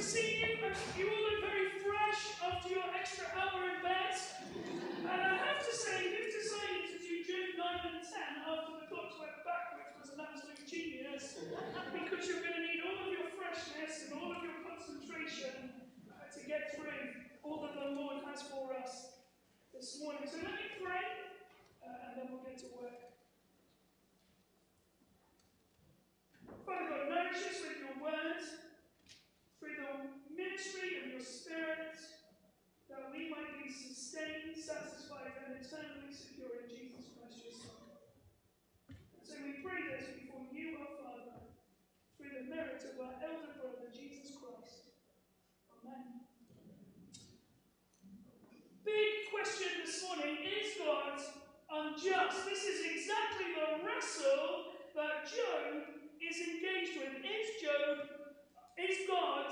to see you. You all look very fresh after your extra hour in bed. And I have to say, you've decided to do June 9 and 10 after the clocks went backwards was an absolute genius, because you're going to need all of your freshness and all of your concentration to get through all that the Lord has for us this morning. So let me pray, and then we'll get to work. Father God, nourish us with your word, through the ministry of your Spirit, that we might be sustained, satisfied, and eternally secure in Jesus Christ, your Son. And so we pray this before you, our Father, through the merit of our elder brother, Jesus Christ. Amen. Big question this morning: is God unjust? This is exactly the wrestle that Job is engaged with. Is God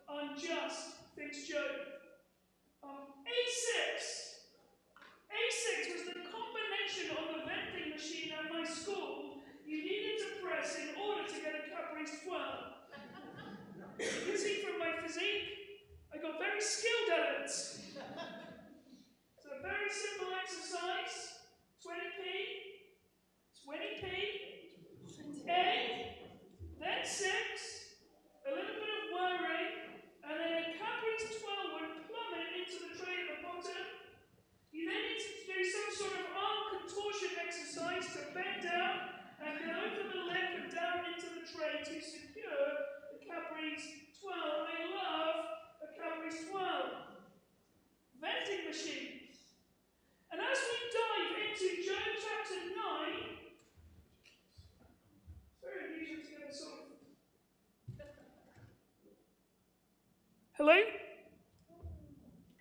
unjust? Thinks Job. A6 was the combination on the vending machine at my school you needed to press in order to get a Cadbury's 12. You can see from my physique, I got very skilled at it. So a very simple exercise, 20p, A, then 6, a little bit of whirring, and then a Cadbury's 12 would plummet into the tray at the bottom. You then need to do some sort of arm contortion exercise to bend down and get over the lip and down into the tray to secure the Cadbury's 12. I love a Cadbury's 12. Vending machines. And as we dive into Job chapter 9, it's very unusual to get a sort of... Hello?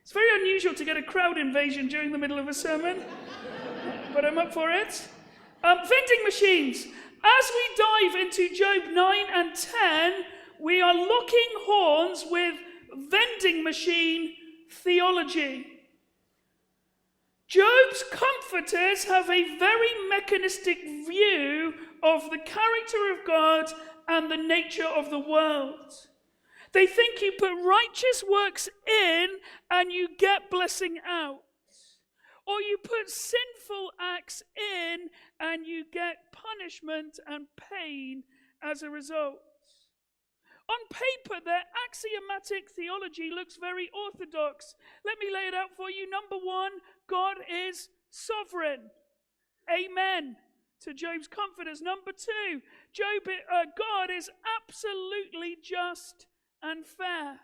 It's very unusual to get a crowd invasion during the middle of a sermon, but I'm up for it. Vending machines. As we dive into Job 9 and 10, we are locking horns with vending machine theology. Job's comforters have a very mechanistic view of the character of God and the nature of the world. They think you put righteous works in and you get blessing out. Or you put sinful acts in and you get punishment and pain as a result. On paper, their axiomatic theology looks very orthodox. Let me lay it out for you. Number one, God is sovereign. Amen to Job's comforters. Number two, God is absolutely just and fair.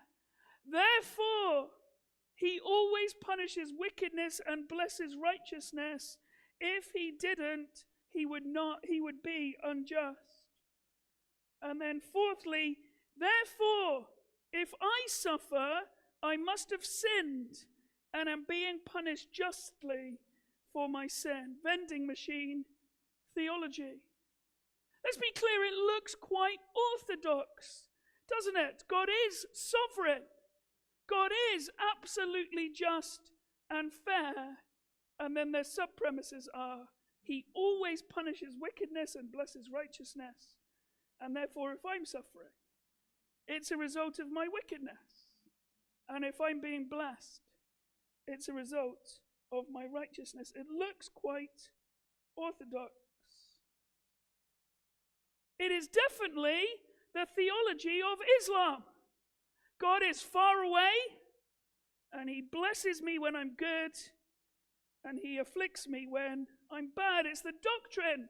Therefore, he always punishes wickedness and blesses righteousness. If he didn't, he would be unjust. And then fourthly, therefore, if I suffer, I must have sinned and am being punished justly for my sin. Vending machine theology. Let's be clear, it looks quite orthodox, doesn't it? God is sovereign. God is absolutely just and fair. And then their sub-premises are, he always punishes wickedness and blesses righteousness. And therefore, if I'm suffering, it's a result of my wickedness. And if I'm being blessed, it's a result of my righteousness. It looks quite orthodox. It is definitely the theology of Islam. God is far away, and he blesses me when I'm good, and he afflicts me when I'm bad. It's the doctrine.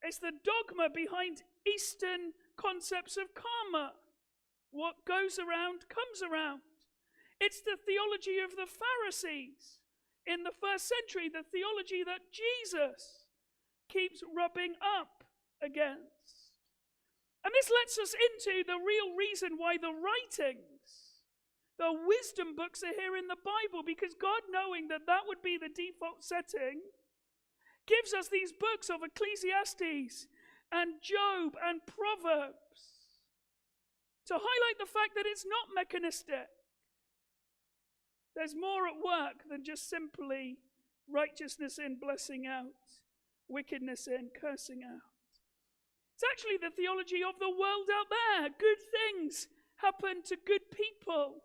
It's the dogma behind Eastern concepts of karma. What goes around comes around. It's the theology of the Pharisees in the first century, the theology that Jesus keeps rubbing up against. And this lets us into the real reason why the writings, the wisdom books are here in the Bible, because God, knowing that that would be the default setting, gives us these books of Ecclesiastes and Job and Proverbs to highlight the fact that it's not mechanistic. There's more at work than just simply righteousness in, blessing out, wickedness in, cursing out. It's actually the theology of the world out there. Good things happen to good people.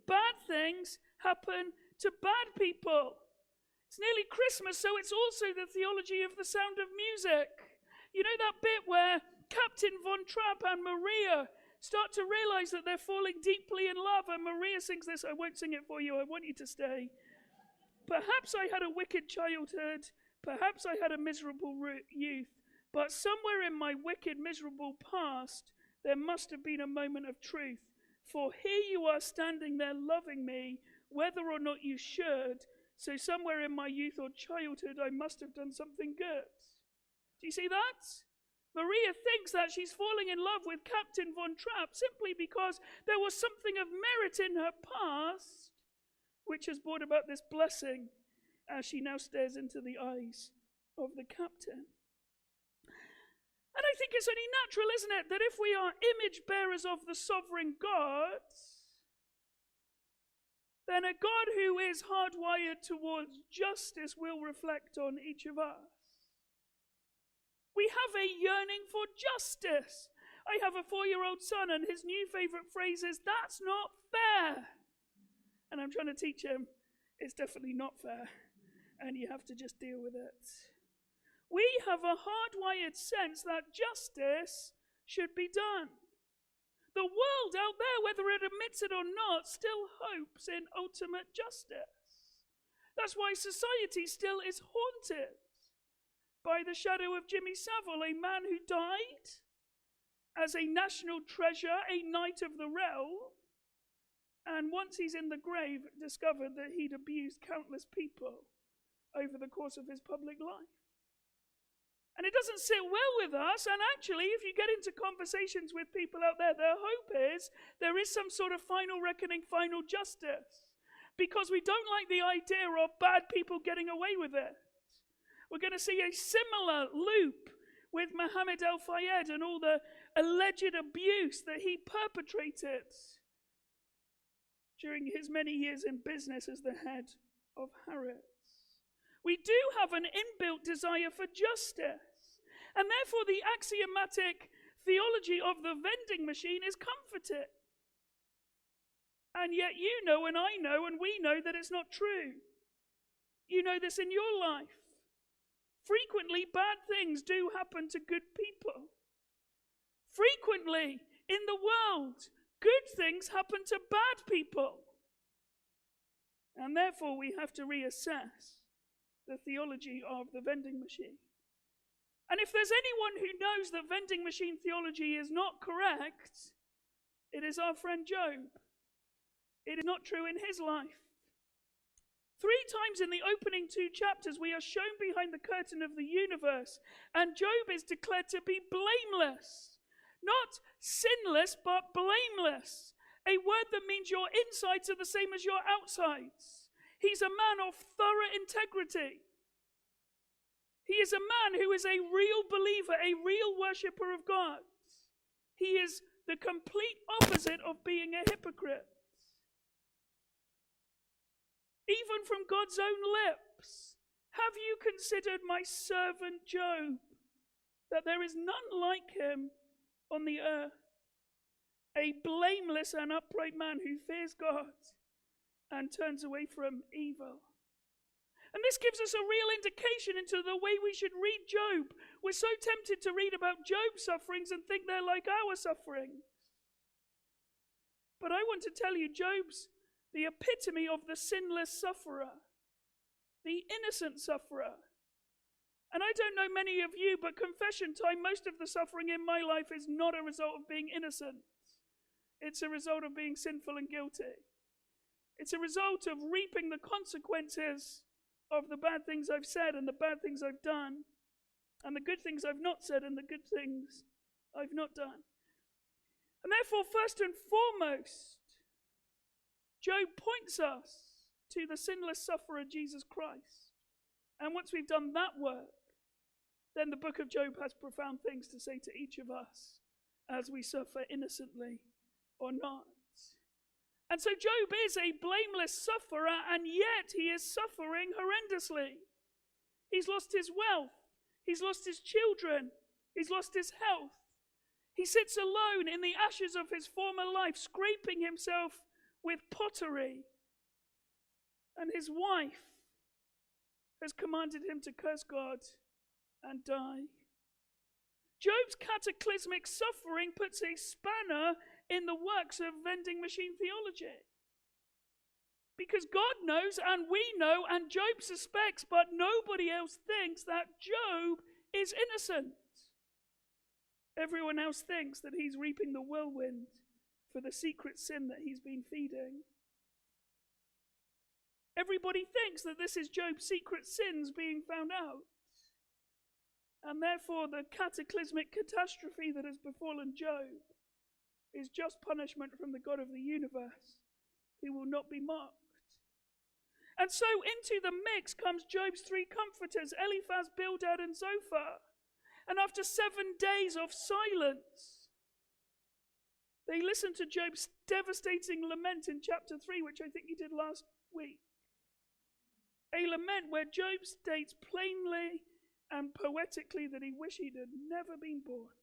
Bad things happen to bad people. It's nearly Christmas, so it's also the theology of the sound of music. You know that bit where Captain Von Trapp and Maria start to realize that they're falling deeply in love, and Maria sings this. I won't sing it for you, I want you to stay. Perhaps I had a wicked childhood, perhaps I had a miserable youth, but somewhere in my wicked, miserable past, there must have been a moment of truth. For here you are standing there loving me, whether or not you should. So somewhere in my youth or childhood, I must have done something good. Do you see that? Maria thinks that she's falling in love with Captain Von Trapp simply because there was something of merit in her past, which has brought about this blessing as she now stares into the eyes of the captain. And I think it's only natural, isn't it, that if we are image bearers of the sovereign God, then a God who is hardwired towards justice will reflect on each of us. We have a yearning for justice. I have a 4-year-old son, and his new favorite phrase is, "That's not fair." And I'm trying to teach him, it's definitely not fair, and you have to just deal with it. We have a hardwired sense that justice should be done. The world out there, whether it admits it or not, still hopes in ultimate justice. That's why society still is haunted by the shadow of Jimmy Savile, a man who died as a national treasure, a knight of the realm, and once he's in the grave, discovered that he'd abused countless people over the course of his public life. And it doesn't sit well with us, and actually, if you get into conversations with people out there, their hope is there is some sort of final reckoning, final justice, because we don't like the idea of bad people getting away with it. We're going to see a similar loop with Mohammed El-Fayed and all the alleged abuse that he perpetrated during his many years in business as the head of Harrods. We do have an inbuilt desire for justice, and therefore the axiomatic theology of the vending machine is comforting. And yet you know and I know and we know that it's not true. You know this in your life. Frequently bad things do happen to good people. Frequently in the world, good things happen to bad people. And therefore we have to reassess the theology of the vending machine. And if there's anyone who knows that vending machine theology is not correct, it is our friend Job. It is not true in his life. 3 times in the opening 2 chapters, we are shown behind the curtain of the universe, and Job is declared to be blameless. Not sinless, but blameless. A word that means your insides are the same as your outsides. He's a man of thorough integrity. He is a man who is a real believer, a real worshipper of God. He is the complete opposite of being a hypocrite. Even from God's own lips, have you considered my servant Job, that there is none like him on the earth, a blameless and upright man who fears God and turns away from evil. And this gives us a real indication into the way we should read Job. We're so tempted to read about Job's sufferings and think they're like our sufferings. But I want to tell you, Job's the epitome of the sinless sufferer, the innocent sufferer. And I don't know many of you, but confession time, most of the suffering in my life is not a result of being innocent. It's a result of being sinful and guilty. It's a result of reaping the consequences of the bad things I've said and the bad things I've done, and the good things I've not said and the good things I've not done. And therefore, first and foremost, Job points us to the sinless sufferer, Jesus Christ. And once we've done that work, then the book of Job has profound things to say to each of us as we suffer innocently or not. And so Job is a blameless sufferer, and yet he is suffering horrendously. He's lost his wealth. He's lost his children. He's lost his health. He sits alone in the ashes of his former life, scraping himself with pottery. And his wife has commanded him to curse God and die. Job's cataclysmic suffering puts a spanner in the works of vending machine theology. Because God knows, and we know, and Job suspects, but nobody else thinks that Job is innocent. Everyone else thinks that he's reaping the whirlwind for the secret sin that he's been feeding. Everybody thinks that this is Job's secret sins being found out. And therefore the cataclysmic catastrophe that has befallen Job is just punishment from the God of the universe, who will not be mocked. And so into the mix comes Job's three comforters, Eliphaz, Bildad, and Zophar. And after 7 days of silence, they listen to Job's devastating lament in chapter 3, which I think he did last week. A lament where Job states plainly and poetically that he wished he'd had never been born.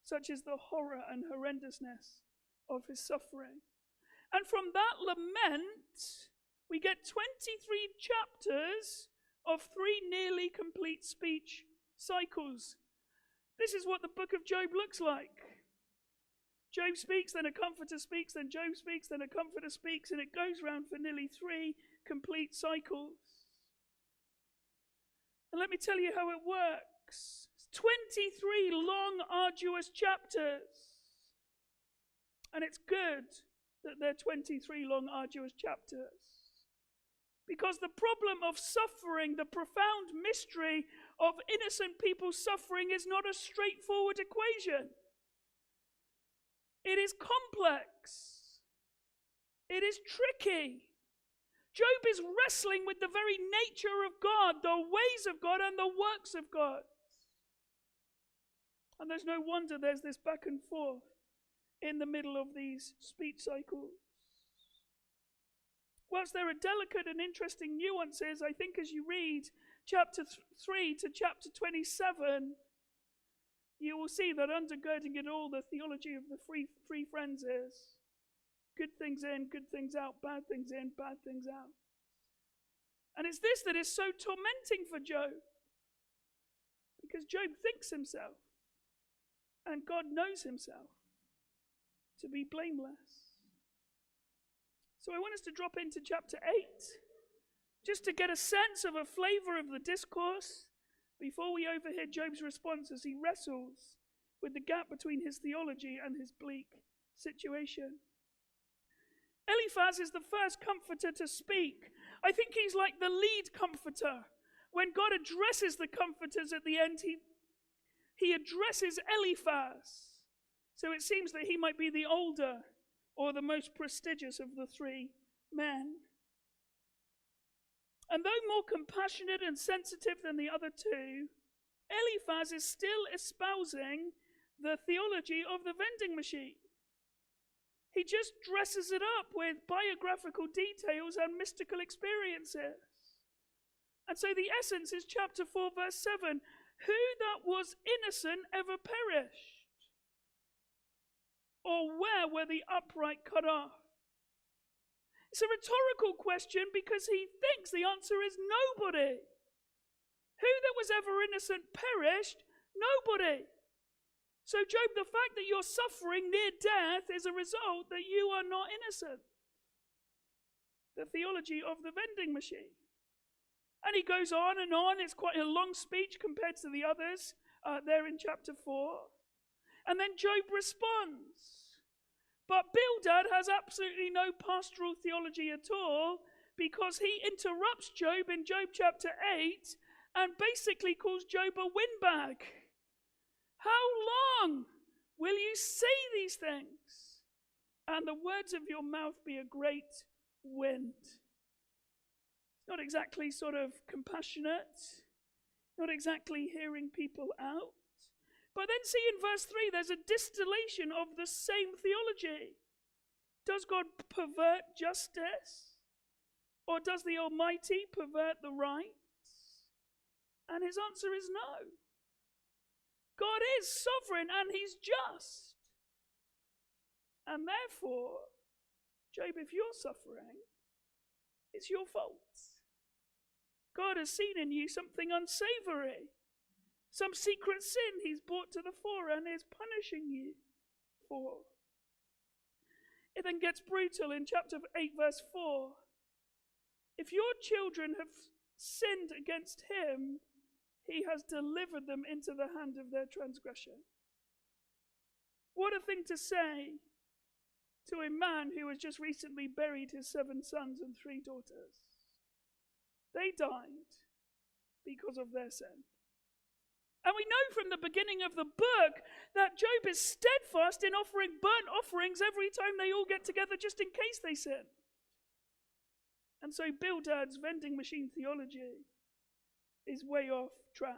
Such is the horror and horrendousness of his suffering. And from that lament, we get 23 chapters of 3 nearly complete speech cycles. This is what the book of Job looks like. Job speaks, then a comforter speaks, then Job speaks, then a comforter speaks, and it goes round for nearly 3 complete cycles. And let me tell you how it works. 23 long, arduous chapters. And it's good that they're 23 long, arduous chapters. Because the problem of suffering, the profound mystery of innocent people suffering, is not a straightforward equation. It is complex. It is tricky. Job is wrestling with the very nature of God, the ways of God, and the works of God. And there's no wonder there's this back and forth in the middle of these speech cycles. Whilst there are delicate and interesting nuances, I think as you read chapter 3 to chapter 27, you will see that undergirding it all, the theology of the three friends is good things in, good things out, bad things in, bad things out. And it's this that is so tormenting for Job. Because Job thinks himself, and God knows himself, to be blameless. So I want us to drop into chapter 8, just to get a sense of a flavor of the discourse before we overhear Job's response as he wrestles with the gap between his theology and his bleak situation. Eliphaz is the first comforter to speak. I think he's like the lead comforter. When God addresses the comforters at the end, he addresses Eliphaz. So it seems that he might be the older or the most prestigious of the 3 men. And though more compassionate and sensitive than the other 2, Eliphaz is still espousing the theology of the vending machine. He just dresses it up with biographical details and mystical experiences. And so the essence is chapter 4, verse 7. Who that was innocent ever perished? Or where were the upright cut off? It's a rhetorical question because he thinks the answer is nobody. Who that was ever innocent perished? Nobody. So Job, the fact that you're suffering near death is a result that you are not innocent. The theology of the vending machine. And he goes on and on. It's quite a long speech compared to the others there in chapter 4. And then Job responds. But Bildad has absolutely no pastoral theology at all, because he interrupts Job in Job chapter 8 and basically calls Job a windbag. How long will you say these things, and the words of your mouth be a great wind? It's not exactly sort of compassionate, not exactly hearing people out. But then see in verse 3, there's a distillation of the same theology. Does God pervert justice? Or does the Almighty pervert the right? And his answer is no. God is sovereign and he's just. And therefore, Job, if you're suffering, it's your fault. God has seen in you something unsavory, some secret sin he's brought to the fore and is punishing you for. It then gets brutal in chapter 8, verse 4. If your children have sinned against him, he has delivered them into the hand of their transgression. What a thing to say to a man who has just recently buried his 7 sons and 3 daughters. They died because of their sin. And we know from the beginning of the book that Job is steadfast in offering burnt offerings every time they all get together, just in case they sin. And so Bildad's vending machine theology is way off track.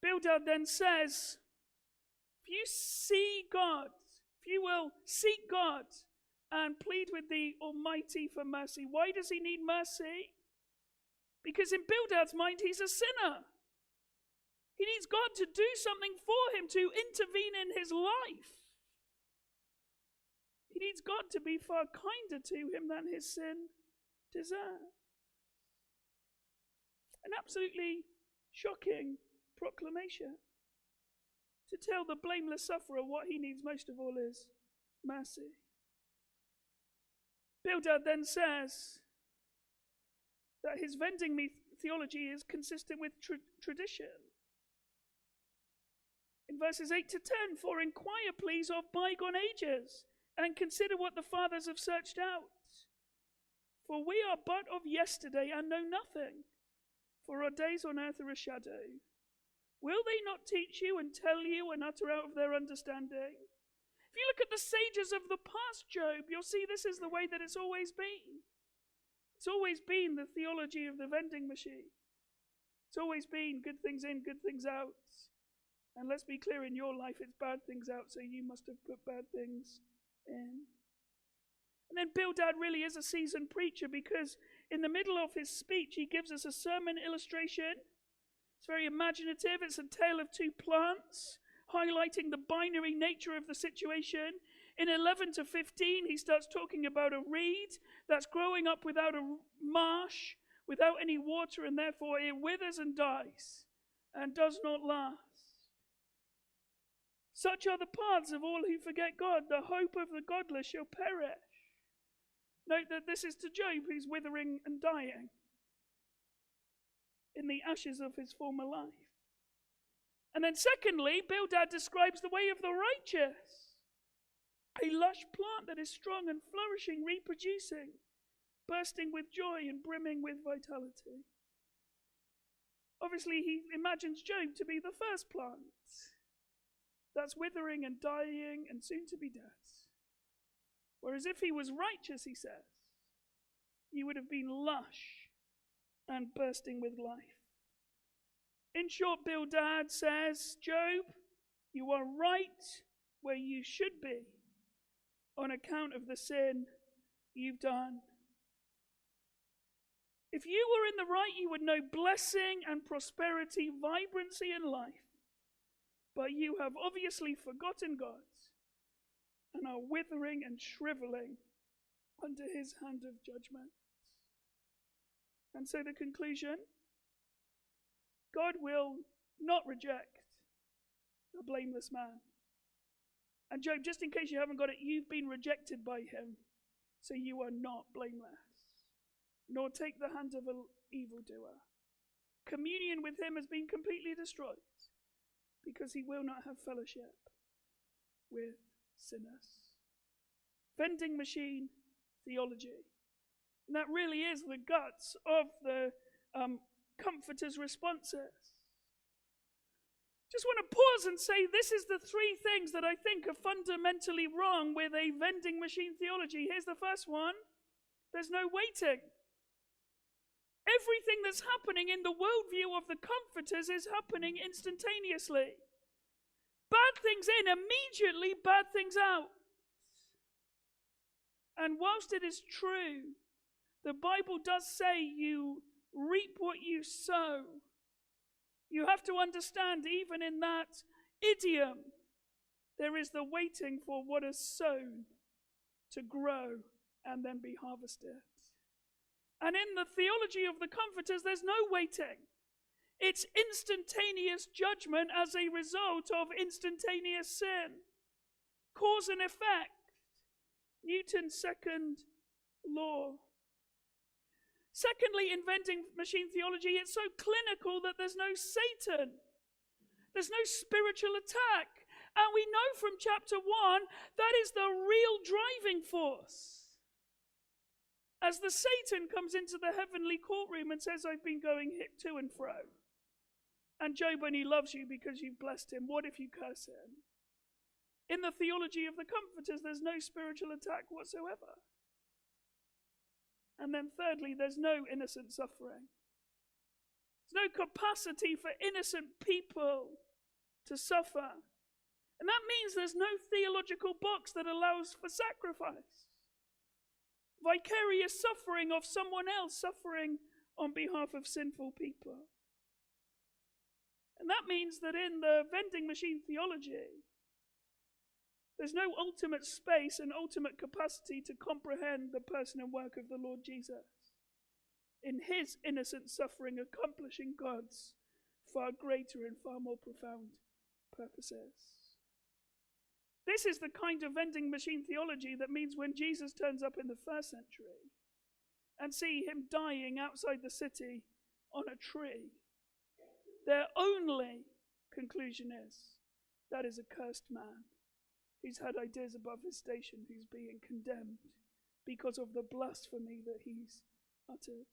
Bildad then says, if you see God, if you will seek God and plead with the Almighty for mercy. Why does he need mercy? Because in Bildad's mind, he's a sinner. He needs God to do something for him, to intervene in his life. He needs God to be far kinder to him than his sin deserves. An absolutely shocking proclamation. To tell the blameless sufferer what he needs most of all is mercy. Bildad then says that his vending theology is consistent with tradition. In verses 8 to 10, for inquire please of bygone ages, and consider what the fathers have searched out. For we are but of yesterday and know nothing, for our days on earth are a shadow. Will they not teach you and tell you and utter out of their understanding? If you look at the sages of the past, Job, you'll see this is the way that it's always been. It's always been the theology of the vending machine. It's always been good things in, good things out. And let's be clear, in your life it's bad things out, so you must have put bad things in. And then Bildad really is a seasoned preacher, because in the middle of his speech he gives us a sermon illustration. It's very imaginative. It's a tale of 2 plants, highlighting the binary nature of the situation. In 11 to 15, he starts talking about a reed that's growing up without a marsh, without any water, and therefore it withers and dies and does not last. Such are the paths of all who forget God. The hope of the godless shall perish. Note that this is to Job, who's withering and dying in the ashes of his former life. And then secondly, Bildad describes the way of the righteous. A lush plant that is strong and flourishing, reproducing, bursting with joy and brimming with vitality. Obviously, he imagines Job to be the first plant that's withering and dying and soon to be dead. Whereas if he was righteous, he says, he would have been lush and bursting with life. In short, Bildad says, Job, you are right where you should be on account of the sin you've done. If you were in the right, you would know blessing and prosperity, vibrancy in life. But you have obviously forgotten God and are withering and shriveling under his hand of judgment. And so the conclusion, God will not reject a blameless man. And Job, just in case you haven't got it, you've been rejected by him, so you are not blameless, nor take the hand of an evildoer. Communion with him has been completely destroyed, because he will not have fellowship with sinners. Vending machine theology. And that really is the guts of the comforter's responses. Just want to pause and say this is the 3 things that I think are fundamentally wrong with a vending machine theology. Here's the first one. There's no waiting. Everything that's happening in the worldview of the comforters is happening instantaneously. Bad things in, immediately bad things out. And whilst it is true, the Bible does say you reap what you sow. You have to understand, even in that idiom, there is the waiting for what is sown to grow and then be harvested. And in the theology of the Comforters, there's no waiting. It's instantaneous judgment as a result of instantaneous sin. Cause and effect. Newton's second law. Secondly, in vending machine theology, it's so clinical that there's no Satan. There's no spiritual attack. And we know from chapter 1 that is the real driving force. As the Satan comes into the heavenly courtroom and says, I've been going to and fro. And Job only loves you because you've blessed him. What if you curse him? In the theology of the Comforters, there's no spiritual attack whatsoever. And then thirdly, there's no innocent suffering. There's no capacity for innocent people to suffer. And that means there's no theological box that allows for sacrifice. Vicarious suffering of someone else suffering on behalf of sinful people. And that means that in the vending machine theology, there's no ultimate space and ultimate capacity to comprehend the person and work of the Lord Jesus in his innocent suffering, accomplishing God's far greater and far more profound purposes. This is the kind of vending machine theology that means when Jesus turns up in the first century and see him dying outside the city on a tree, their only conclusion is that is a cursed man who's had ideas above his station, who's being condemned because of the blasphemy that he's uttered.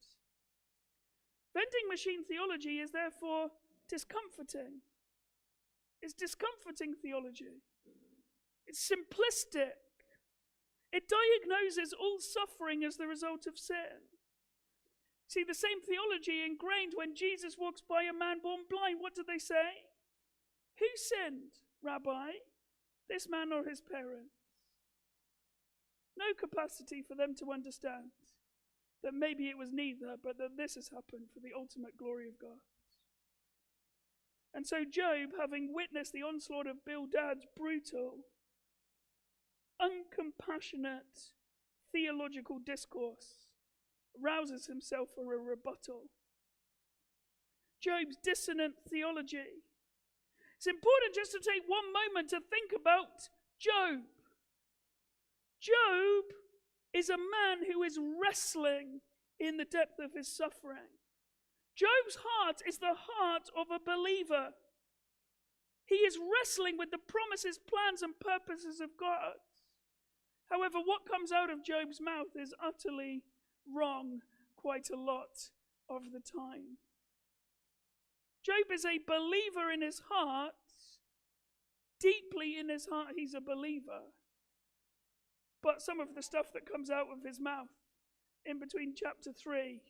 Vending machine theology is therefore discomforting. It's discomforting theology. It's simplistic. It diagnoses all suffering as the result of sin. See, the same theology ingrained when Jesus walks by a man born blind. What do they say? Who sinned, Rabbi? This man or his parents? No capacity for them to understand that maybe it was neither, but that this has happened for the ultimate glory of God. And so Job, having witnessed the onslaught of Bildad's brutal, uncompassionate theological discourse, rouses himself for a rebuttal. Job's dissonant theology. It's important just to take one moment to think about Job. Job is a man who is wrestling in the depth of his suffering. Job's heart is the heart of a believer. He is wrestling with the promises, plans, and purposes of God. However, what comes out of Job's mouth is utterly wrong quite a lot of the time. Job is a believer in his heart. Deeply in his heart, he's a believer. But some of the stuff that comes out of his mouth in between chapter 3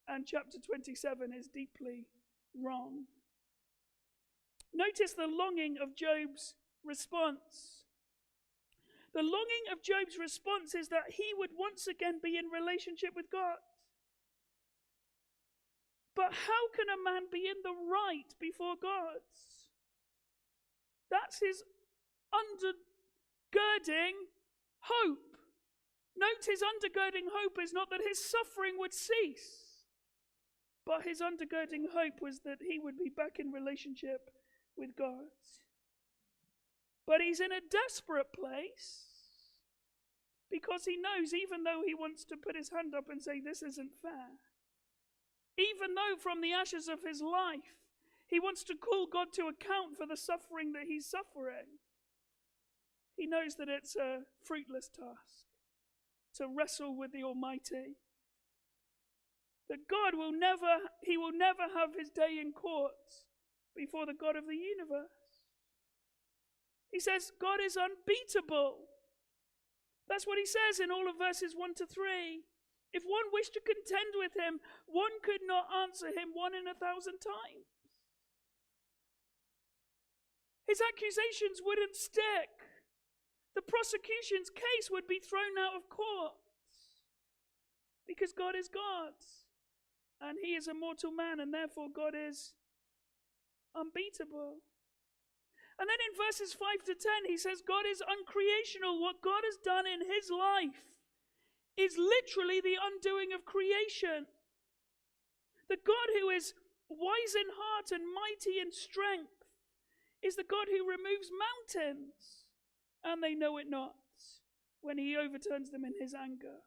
and chapter 27 is deeply wrong. Notice the longing of Job's response. The longing of Job's response is that he would once again be in relationship with God. But how can a man be in the right before God? That's his undergirding hope. Note his undergirding hope is not that his suffering would cease, but his undergirding hope was that he would be back in relationship with God. But he's in a desperate place because he knows, even though he wants to put his hand up and say, this isn't fair, even though from the ashes of his life, he wants to call God to account for the suffering that he's suffering, he knows that it's a fruitless task to wrestle with the Almighty. That God will never have his day in court before the God of the universe. He says God is unbeatable. That's what he says in all of verses 1 to 3. If one wished to contend with him, one could not answer him 1 in 1,000 times. His accusations wouldn't stick. The prosecution's case would be thrown out of court. Because God is God. And he is a mortal man, and therefore God is unbeatable. And then in verses 5 to 10, he says God is uncreational. What God has done in his life is literally the undoing of creation. The God who is wise in heart and mighty in strength is the God who removes mountains, and they know it not, when he overturns them in his anger.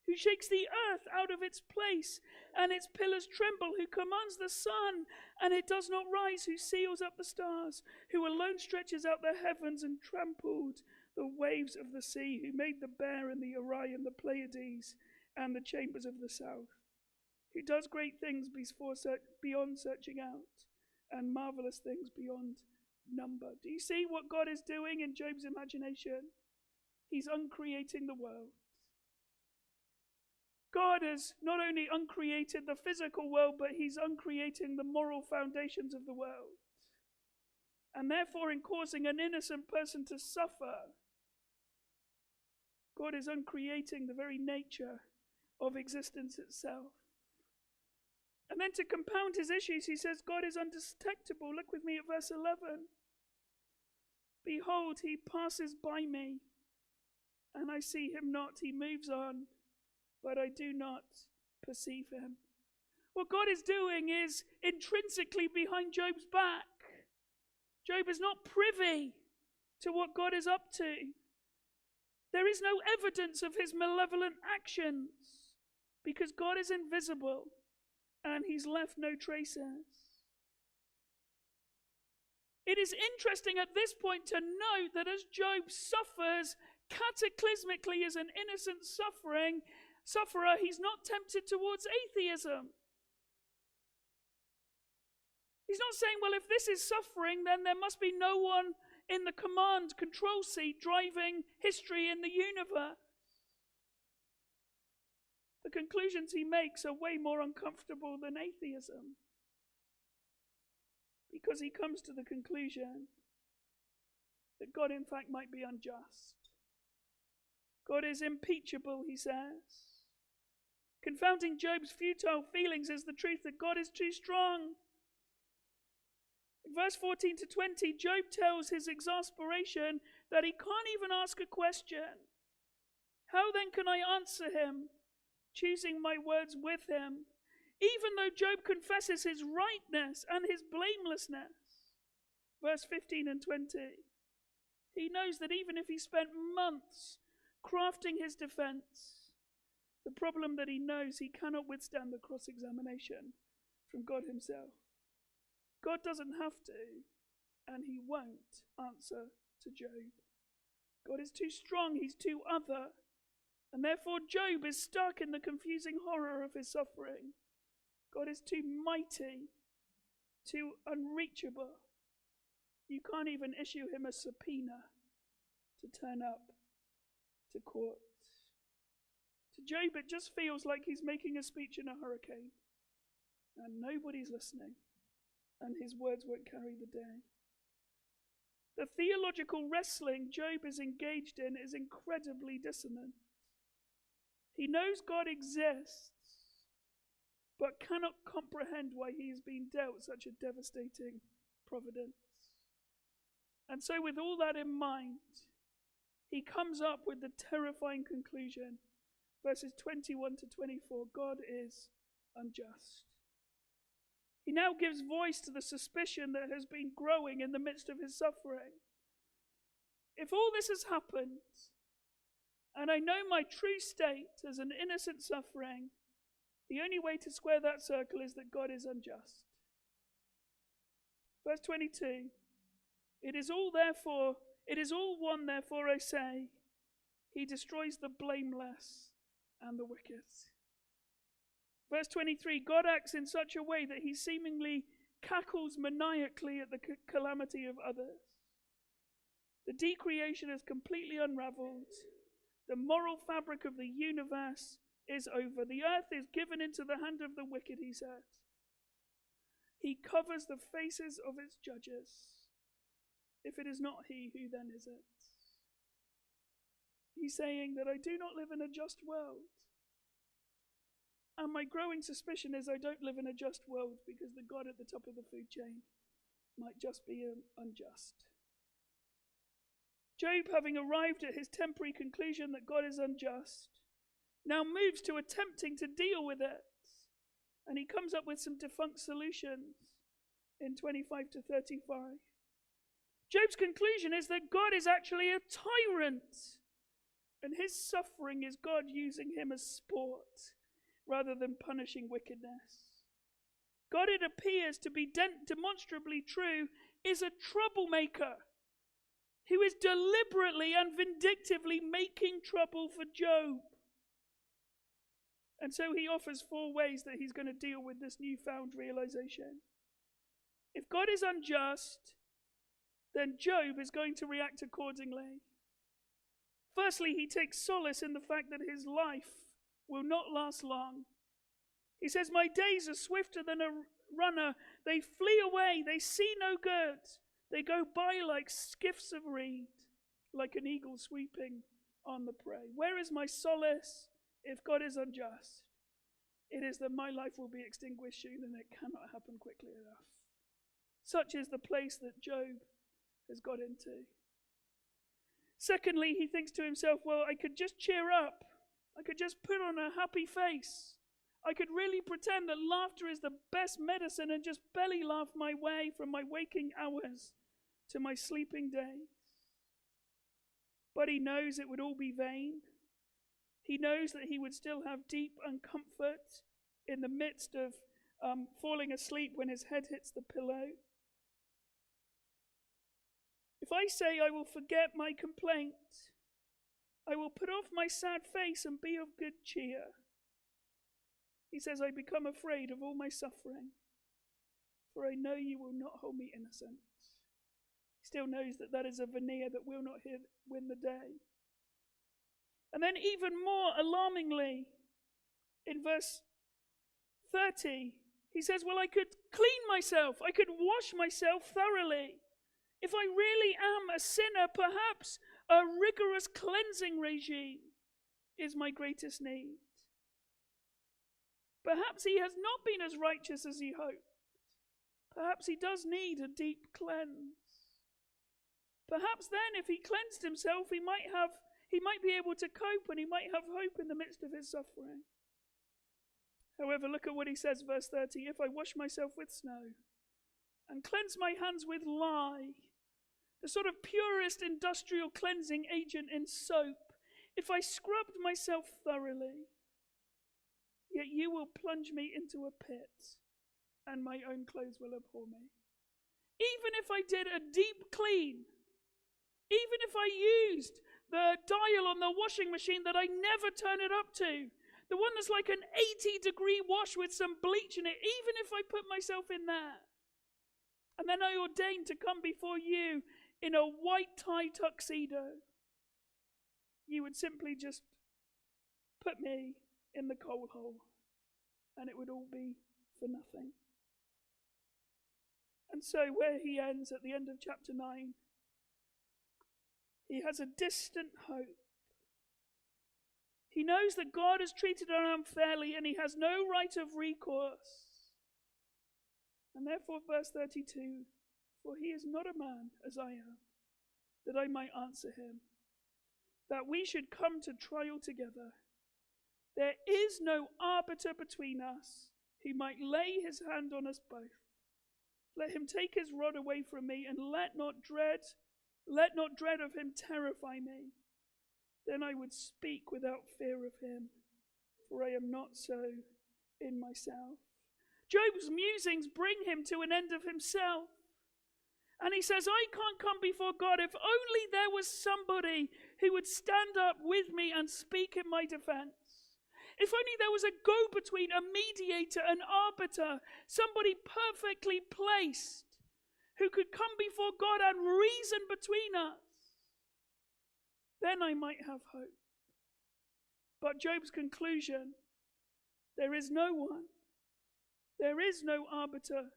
Who shakes the earth out of its place, and its pillars tremble, who commands the sun, and it does not rise, who seals up the stars, who alone stretches out the heavens and trampled the waves of the sea, who made the bear and the Orion, the Pleiades, and the chambers of the south, who does great things beyond searching out, and marvelous things beyond number. Do you see what God is doing in Job's imagination? He's uncreating the world. God has not only uncreated the physical world, but he's uncreating the moral foundations of the world. And therefore, in causing an innocent person to suffer, God is uncreating the very nature of existence itself. And then to compound his issues, he says God is undetectable. Look with me at verse 11. Behold, he passes by me, and I see him not. He moves on, but I do not perceive him. What God is doing is intrinsically behind Job's back. Job is not privy to what God is up to. There is no evidence of his malevolent actions because God is invisible and he's left no traces. It is interesting at this point to note that as Job suffers cataclysmically as an innocent sufferer, he's not tempted towards atheism. He's not saying, well, if this is suffering, then there must be no one in the command control seat driving history in the universe. The conclusions he makes are way more uncomfortable than atheism, because he comes to the conclusion that God in fact might be unjust. God is impeachable, he says. Confounding Job's futile feelings is the truth that God is too strong. In verse 14 to 20, Job tells his exasperation that he can't even ask a question. How then can I answer him, choosing my words with him, even though Job confesses his rightness and his blamelessness? Verse 15 and 20. He knows that even if he spent months crafting his defense, the problem that he knows he cannot withstand the cross-examination from God himself. God doesn't have to, and he won't answer to Job. God is too strong, he's too other, and therefore Job is stuck in the confusing horror of his suffering. God is too mighty, too unreachable. You can't even issue him a subpoena to turn up to court. To Job, it just feels like he's making a speech in a hurricane, and nobody's listening, and his words won't carry the day. The theological wrestling Job is engaged in is incredibly dissonant. He knows God exists, but cannot comprehend why he is being dealt such a devastating providence. And so with all that in mind, he comes up with the terrifying conclusion, verses 21 to 24, God is unjust. He now gives voice to the suspicion that has been growing in the midst of his suffering. If all this has happened, and I know my true state as an innocent suffering, the only way to square that circle is that God is unjust. Verse 22, it is all one, therefore I say, he destroys the blameless and the wicked. Verse 23, God acts in such a way that he seemingly cackles maniacally at the calamity of others. The decreation is completely unraveled. The moral fabric of the universe is over. The earth is given into the hand of the wicked, he said. He covers the faces of its judges. If it is not he, who then is it? He's saying that I do not live in a just world. And my growing suspicion is I don't live in a just world because the God at the top of the food chain might just be unjust. Job, having arrived at his temporary conclusion that God is unjust, now moves to attempting to deal with it. And he comes up with some defunct solutions in 25 to 35. Job's conclusion is that God is actually a tyrant, and his suffering is God using him as sport rather than punishing wickedness. God, it appears to be demonstrably true, is a troublemaker who is deliberately and vindictively making trouble for Job. And so he offers 4 ways that he's going to deal with this newfound realization. If God is unjust, then Job is going to react accordingly. Firstly, he takes solace in the fact that his life will not last long. He says, my days are swifter than a runner. They flee away. They see no good. They go by like skiffs of reed, like an eagle sweeping on the prey. Where is my solace if God is unjust? It is that my life will be extinguished soon, and it cannot happen quickly enough. Such is the place that Job has got into. Secondly, he thinks to himself, well, I could just cheer up. I could just put on a happy face. I could really pretend that laughter is the best medicine and just belly laugh my way from my waking hours to my sleeping days. But he knows it would all be vain. He knows that he would still have deep uncomfort in the midst of falling asleep when his head hits the pillow. If I say I will forget my complaint, I will put off my sad face and be of good cheer. He says, I become afraid of all my suffering, for I know you will not hold me innocent. He still knows that that is a veneer that will not win the day. And then even more alarmingly, in verse 30, he says, well, I could clean myself. I could wash myself thoroughly. If I really am a sinner, perhaps a rigorous cleansing regime is my greatest need. Perhaps he has not been as righteous as he hoped. Perhaps he does need a deep cleanse. Perhaps then, if he cleansed himself, he might be able to cope, and he might have hope in the midst of his suffering. However, look at what he says, verse 30. If I wash myself with snow and cleanse my hands with lye, the sort of purest industrial cleansing agent in soap, if I scrubbed myself thoroughly, yet you will plunge me into a pit, and my own clothes will abhor me. Even if I did a deep clean, even if I used the dial on the washing machine that I never turn it up to, the one that's like an 80-degree wash with some bleach in it, even if I put myself in there, and then I ordained to come before you in a white tie tuxedo, you would simply just put me in the coal hole, and it would all be for nothing. And so where he ends at the end of chapter 9, he has a distant hope. He knows that God has treated him unfairly, and he has no right of recourse. And therefore, verse 32, for he is not a man as I am, that I might answer him, that we should come to trial together. There is no arbiter between us who might lay his hand on us both. Let him take his rod away from me, and let not dread of him terrify me. Then I would speak without fear of him, for I am not so in myself. Job's musings bring him to an end of himself. And he says, I can't come before God. If only there was somebody who would stand up with me and speak in my defense. If only there was a go-between, a mediator, an arbiter, somebody perfectly placed who could come before God and reason between us. Then I might have hope. But Job's conclusion, there is no one. There is no arbiter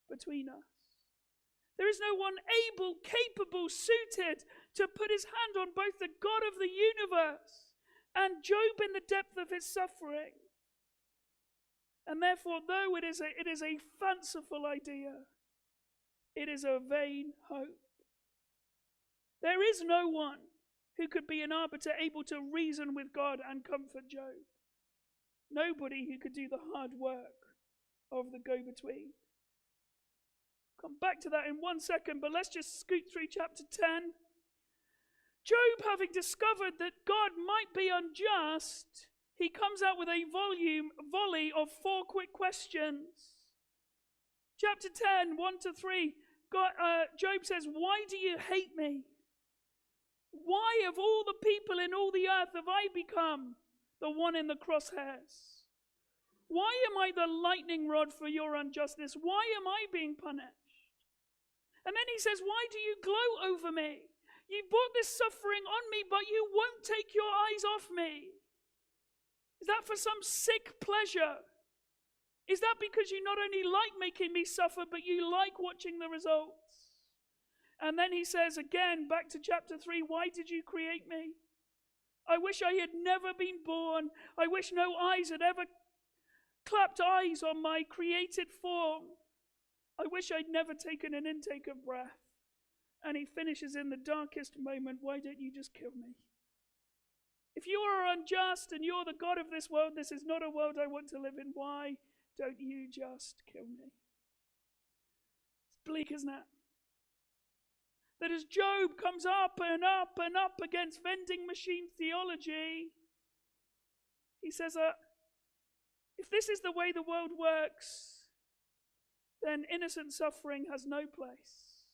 between us. There is no one able, capable, suited to put his hand on both the God of the universe and Job in the depth of his suffering. And therefore, though it is a fanciful idea, It is a vain hope. There is no one who could be an arbiter able to reason with God and comfort Job. Nobody who could do the hard work of the go-between. Come back to that in 1 second, but let's just scoot through chapter 10. Job, having discovered that God might be unjust, he comes out with a volley of 4 quick questions. Chapter 10, 1-3, Job says, "Why do you hate me? Why of all the people in all the earth have I become the one in the crosshairs? Why am I the lightning rod for your injustice? Why am I being punished?" And then he says, "Why do you gloat over me? You brought this suffering on me, but you won't take your eyes off me. Is that for some sick pleasure? Is that because you not only like making me suffer, but you like watching the results?" And then he says again, back to chapter 3, "Why did you create me? I wish I had never been born. I wish no eyes had ever clapped eyes on my created form. I wish I'd never taken an intake of breath." And he finishes in the darkest moment, "Why don't you just kill me? If you are unjust and you're the God of this world, this is not a world I want to live in. Why don't you just kill me?" It's bleak, isn't it? That as Job comes up and up and up against vending machine theology, he says, if this is the way the world works, then innocent suffering has no place.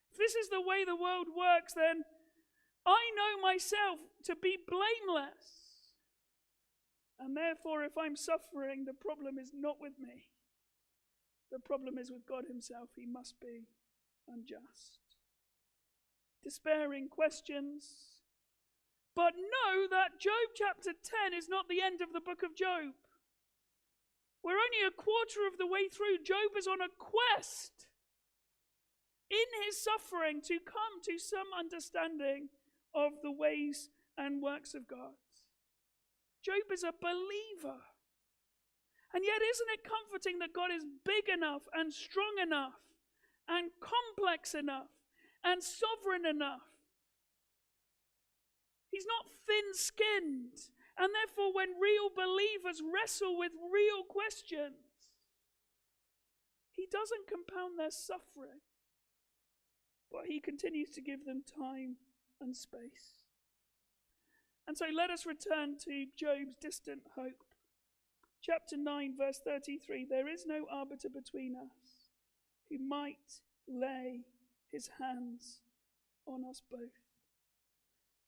If this is the way the world works, then I know myself to be blameless. And therefore, if I'm suffering, the problem is not with me. The problem is with God himself. He must be unjust. Despairing questions. But know that Job chapter 10 is not the end of the book of Job. We're only a quarter of the way through. Job is on a quest in his suffering to come to some understanding of the ways and works of God. Job is a believer. And yet, isn't it comforting that God is big enough and strong enough and complex enough and sovereign enough? He's not thin-skinned. And therefore, when real believers wrestle with real questions, he doesn't compound their suffering, but he continues to give them time and space. And so let us return to Job's distant hope. Chapter 9, verse 33, "There is no arbiter between us who might lay his hands on us both."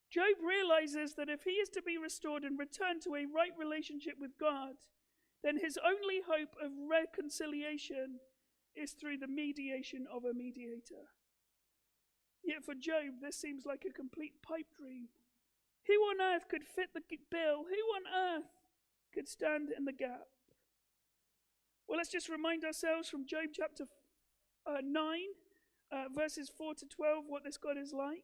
Job realizes that if he is to be restored and return to a right relationship with God, then his only hope of reconciliation is through the mediation of a mediator. Yet for Job, this seems like a complete pipe dream. Who on earth could fit the bill? Who on earth could stand in the gap? Well, let's just remind ourselves from Job chapter 9, verses 4-12, what this God is like.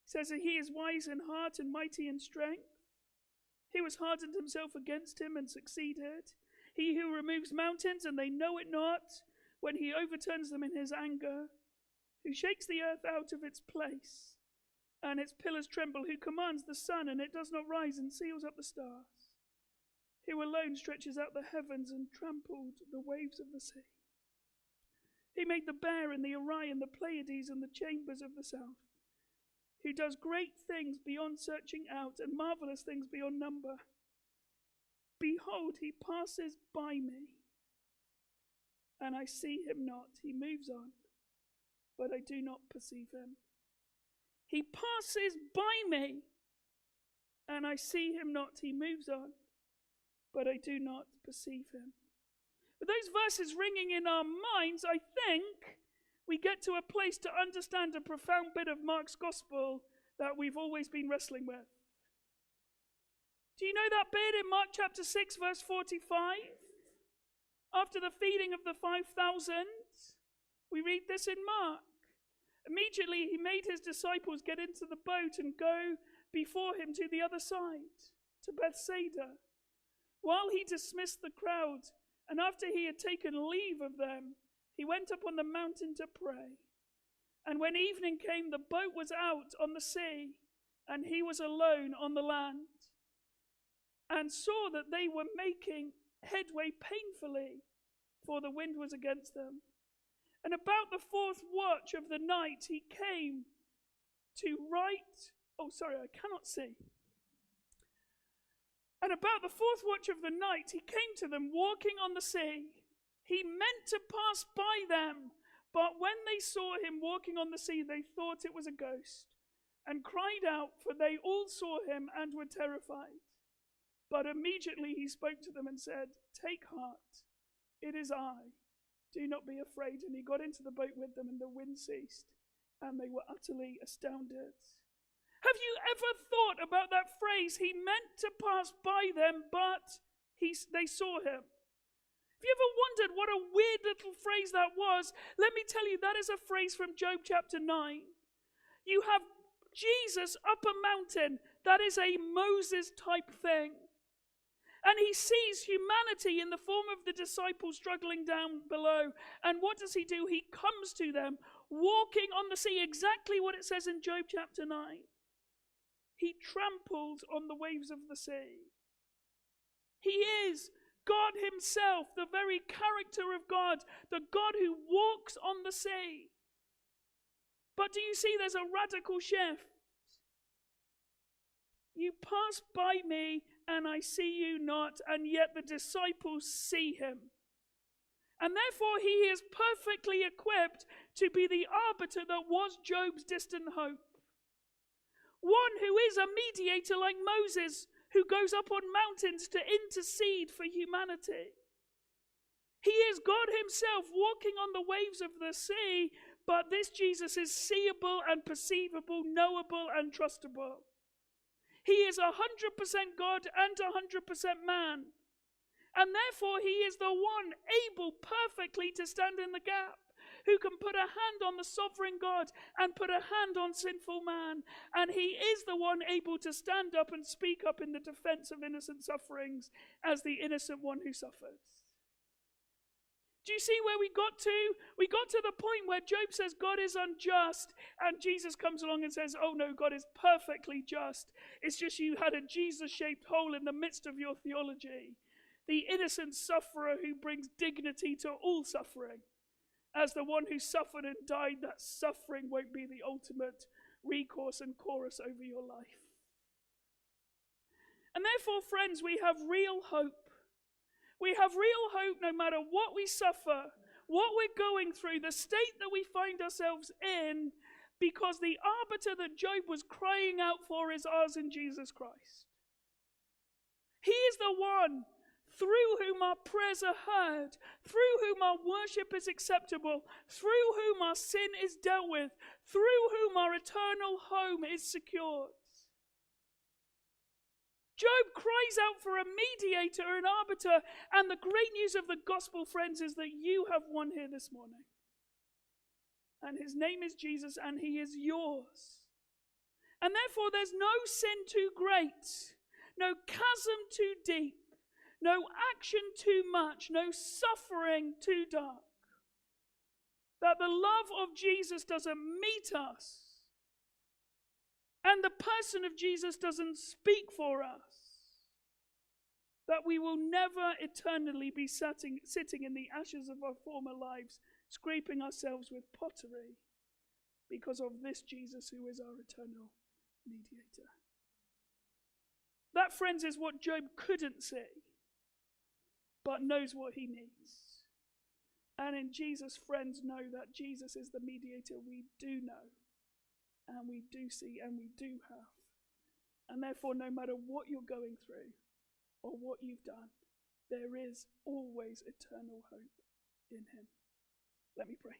He says that he is wise in heart and mighty in strength. He has hardened himself against him and succeeded. He who removes mountains and they know it not, when he overturns them in his anger. Who shakes the earth out of its place, and its pillars tremble. Who commands the sun, and it does not rise, and seals up the stars. Who alone stretches out the heavens and trampled the waves of the sea. He made the bear and the Orion, the Pleiades and the chambers of the south. Who does great things beyond searching out, and marvelous things beyond number. Behold, he passes by me, and I see him not. He moves on, but I do not perceive him. He passes by me, and I see him not. He moves on, but I do not perceive him. With those verses ringing in our minds, I think we get to a place to understand a profound bit of Mark's gospel that we've always been wrestling with. Do you know that bit in Mark chapter 6, verse 45? After the feeding of the 5,000, we read this in Mark. Immediately he made his disciples get into the boat and go before him to the other side, to Bethsaida, while he dismissed the crowd. And after he had taken leave of them, he went up on the mountain to pray. And when evening came, the boat was out on the sea, and he was alone on the land, and saw that they were making headway painfully, for the wind was against them. And about the fourth watch of the night, he came to write. Oh, sorry, I cannot see. And about the fourth watch of the night, he came to them walking on the sea. He meant to pass by them, but when they saw him walking on the sea, they thought it was a ghost, and cried out, for they all saw him and were terrified. But immediately he spoke to them and said, "Take heart, it is I. Do not be afraid." And he got into the boat with them, and the wind ceased, and they were utterly astounded. Have you ever thought about that phrase, he meant to pass by them, but they saw him? Have you ever wondered what a weird little phrase that was? Let me tell you, that is a phrase from Job chapter 9. You have Jesus up a mountain. That is a Moses type thing. And he sees humanity in the form of the disciples struggling down below. And what does he do? He comes to them, walking on the sea, exactly what it says in Job chapter 9. He tramples on the waves of the sea. He is God himself, the very character of God, the God who walks on the sea. But do you see there's a radical shift? You pass by me and I see you not, and yet the disciples see him. And therefore he is perfectly equipped to be the arbiter that was Job's distant hope. One who is a mediator like Moses, who goes up on mountains to intercede for humanity. He is God himself walking on the waves of the sea, but this Jesus is seeable and perceivable, knowable and trustable. He is 100% God and 100% man. And therefore he is the one able perfectly to stand in the gap, who can put a hand on the sovereign God and put a hand on sinful man. And he is the one able to stand up and speak up in the defense of innocent sufferings as the innocent one who suffered. Do you see where we got to? We got to the point where Job says God is unjust, and Jesus comes along and says, oh no, God is perfectly just. It's just you had a Jesus-shaped hole in the midst of your theology. The innocent sufferer who brings dignity to all suffering. As the one who suffered and died, that suffering won't be the ultimate recourse and chorus over your life. And therefore, friends, we have real hope. We have real hope no matter what we suffer, what we're going through, the state that we find ourselves in, because the arbiter that Job was crying out for is ours in Jesus Christ. He is the one through whom our prayers are heard, through whom our worship is acceptable, through whom our sin is dealt with, through whom our eternal home is secured. Job cries out for a mediator, an arbiter, and the great news of the gospel, friends, is that you have one here this morning. And his name is Jesus, and he is yours. And therefore there's no sin too great, no chasm too deep, no action too much, no suffering too dark, that the love of Jesus doesn't meet us, and the person of Jesus doesn't speak for us, that we will never eternally be sitting in the ashes of our former lives, scraping ourselves with pottery, because of this Jesus who is our eternal mediator. That, friends, is what Job couldn't see, but knows what he needs. And in Jesus, friends, know that Jesus is the mediator we do know, and we do see, and we do have. And therefore, no matter what you're going through or what you've done, there is always eternal hope in him. Let me pray.